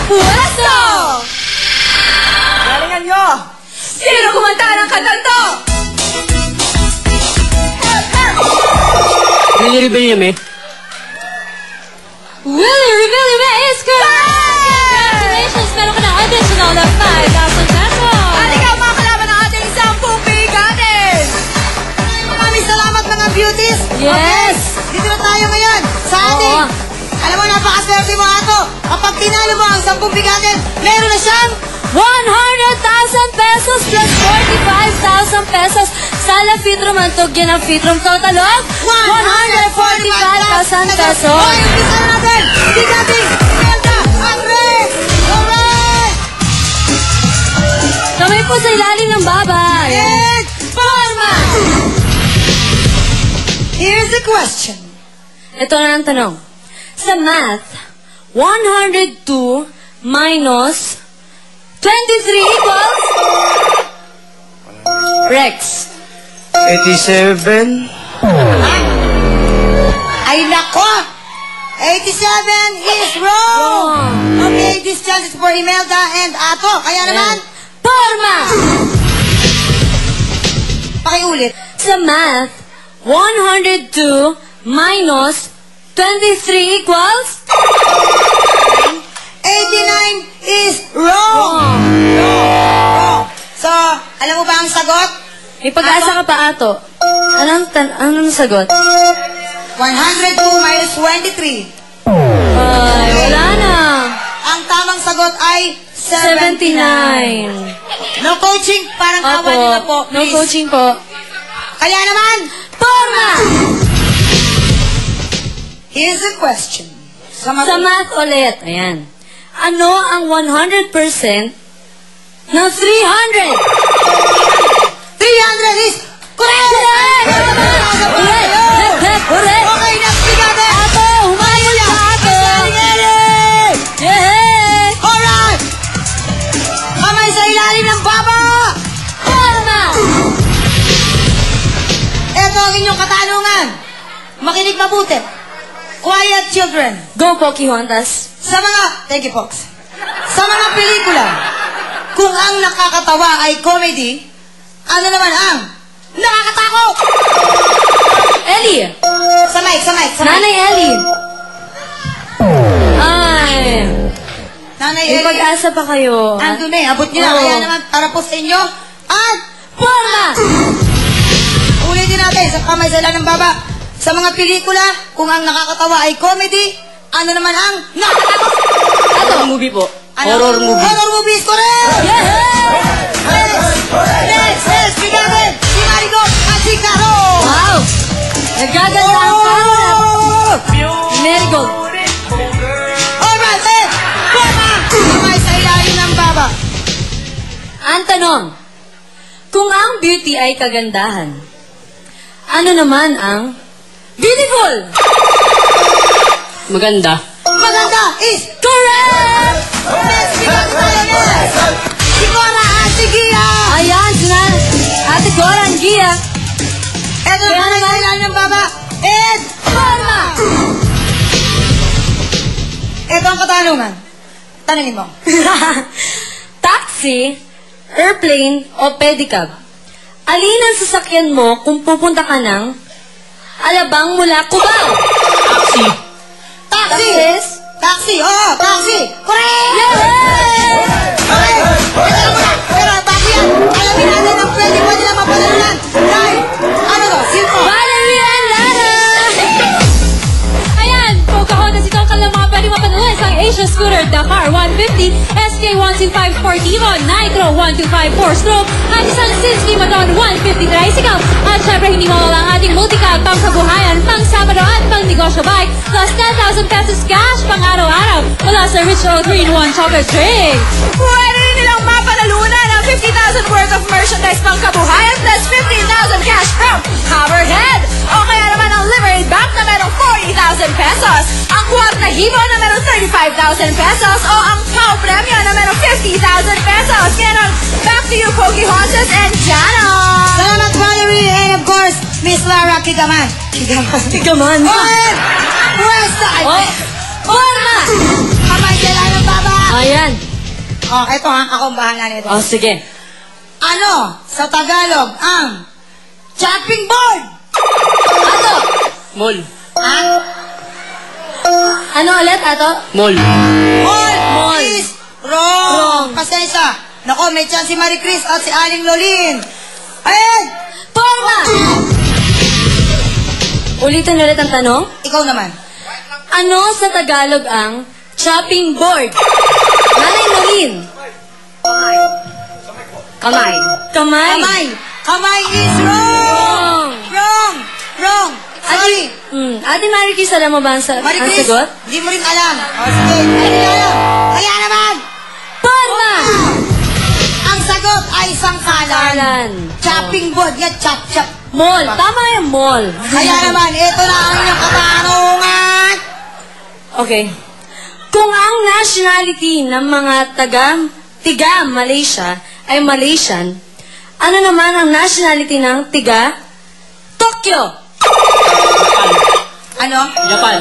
Pwesto! Galingan nyo! Sino kumanta ng kantang to? Willie Rebellion, eh. Willie Rebellion is correct! Congratulations! Meron ka ng additional na 5,000 pesos! At ikaw mga kalaban ng ating 10 bigatin! Maraming salamat mga beauties! Yes! Okay, dito na tayo ngayon sa ating... Alam mo, napakaswerte mo ato. Kapag tinalo mo ang 10 bigatin, meron na siyang 100,000 pesos plus 45,000 pesos sa Lafitrom Antog. Yan ang Fitrom total of 145,000 pesos. Okay, umpisa na natin! Bigatin! Imelda! Andres! Alright! Kamay po sa ilalim ng baba. And Palma! Here's the question. Ito na ang tanong. Sa math, 102 minus 23 equals... Rex. 87. Ay nako! 87 is wrong! Okay, this chance is for Imelda and Ato. Kaya naman, Porma! pakiulit. Sa math, 102 minus 23 equals... 89 is wrong! Wrong! So, alam mo ba ang sagot? May pag-asa ka pa, Ato. Anong sagot? 102 minus 23. Ay, wala na. Ang tamang sagot ay 79. No coaching, parang kawan nyo na po, No please. coaching po. Kaya naman, Porma! here's the question. Sa math ulit. Ayan. Ano ang 100% ng 300? 300 is correct! Correct! Okay, next bigatin! Ato! Humayon na Ato! Yay! Alright! Kamay sa ilalim ng baba! Porma! Ito ang inyong katanungan. Makinig mabuti. Quiet children. Go, Pokihontas. Thank you folks. Sa mga pelikula, kung ang nakakatawa ay comedy, ano naman ang nakakatakot? Ellie! Sa mic. Nanay Ellie! Ay! Nanay May Ellie. pag-asa pa kayo. Andun eh, abot nyo na. Oo. Kaya naman, para po sa inyo, at Porma! ulitin natin sa kamay sa ilalim ng baba. Sa mga pelikula, kung ang nakakatawa ay comedy, ano naman ang nakakatakot? Horror movie po. Ano? Horror movie. Horror movies, correct! Next, bigatin! Si Marigo at si Caro! Wow! Nagaganda ang pangarap. Marigold. Alright, Porma! Kamay sa ilalim ng baba. Ang tanong, kung ang beauty ay kagandahan, ano naman ang beautiful? Maganda. Maganda is Correct! next, bigatin tayo next! Si Cora at si Gia! Ayan, sina Ate Cora ang Gia. Eto na kamay sa ilalim ng baba. And Porma! Ito ang katanungan. Tanungin mo. Taxi, airplane, o pedicab? Alin ang sasakyan mo kung pupunta ka ng Alabang mula Cubao? Taxi. Taxi! Taxis? Taxi! Oo, taxi! Correct! Yay! Okay! Ito muna! Pero bago yan, alamin natin ang pwede nila mapanalunan. Dahil, ano to? Silpo! Valerie and Lara! Ayan, Pocahontas, ito ang kanilang mga pwede mapanalunan sa Asia Scooter Dakar 150, SK125 Sportivo, Nitro 1254 Stroke, at isang Sinski Madon 150 Tricycle. At syempre, hindi mawala ang ating multi-cab pang kabuhayan, pang Sabado at pang negosyo bike, plus 10,000 pesos cash pang araw-araw mula sa Rich O 3-in-1 chocolate drink. Pwede nilang mapanalunan ang 50,000 worth of merchandise pang kabuhayan plus 15,000 cash from Hammerhead. O kaya naman ang livery bag na merong 40,000 pesos, ang kwarta hibo na merong 35,000 pesos, o ang cow premio na merong 50,000 pesos. Kaya nun, back to you, Pokihontas and Jana! Salamat, Valerie, and of course, Miss Lara Kigaman. Tigaman. Pwesta! Oh, Porma! Kamay sila ng baba! Ayan. Oh, eto ha, ako ang bahala nito. Oh, sige. Ano sa Tagalog ang chopping board? Ato. Mall. Ha? Ano ulit, Ato? Mall. Mall is wrong. Wrong. Pasensya. Nako, may chance si Marie Chris at si Aling Lolin. Ayan! Forma! Ulitin ulit ang tanong. Ikaw naman. Ano sa Tagalog ang chopping board? Nanay Nolin. Kamay. Kamay. Kamay. Kamay is wrong. Wrong. Wrong. Sorry. Ate Marie Chris, alam mo ba ang, Marie ang Chris, sagot? hindi mo rin alam. O sige, hindi mo alam. Kaya naman, Forma! ang sagot ay sangkalan. Sangkalan. Chopping board nga, chop-chop. Mall. Tama yung mall. Kaya naman, ito na ang inyong katanungan. Okay. Kung ang nationality ng mga tiga Malaysia ay Malaysian, ano naman ang nationality ng tiga Tokyo? Ano? Japan.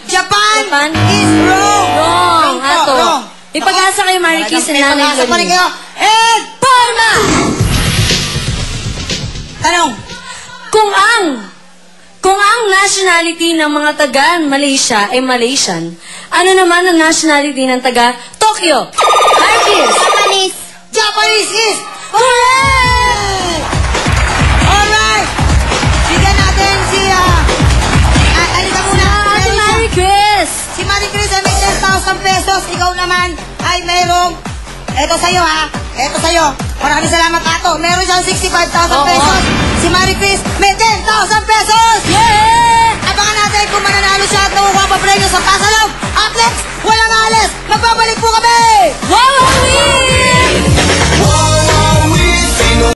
Japan, Japan? is wrong. Wrong. po, Ato. wrong. Ipag-asa kayo, Marie Chris, May and Nanay pag-asa pa rin Lolin. kayo. And, Forma! tanong. Kung ang nationality ng mga taga Malaysia ay Malaysian, ano naman ang nationality ng taga Tokyo? Marie Chris. Japanese. Japanese is correct! Alright. Bigyan natin si, alika muna. Ate Marie Chris. Si Marie Chris ay may 10,000 pesos. Ikaw naman ay mayroong, eto sa'yo ha, eto sa'yo. Maraming salamat, Ato. Meron siyang 65,000 pesos. Si Marie Chris may 10,000 pesos! Yeah! Abangan natin kung mananalo siya at nakukuha pa premyo sa Pasalog. Up next, walang alis. Magbabalik po kami!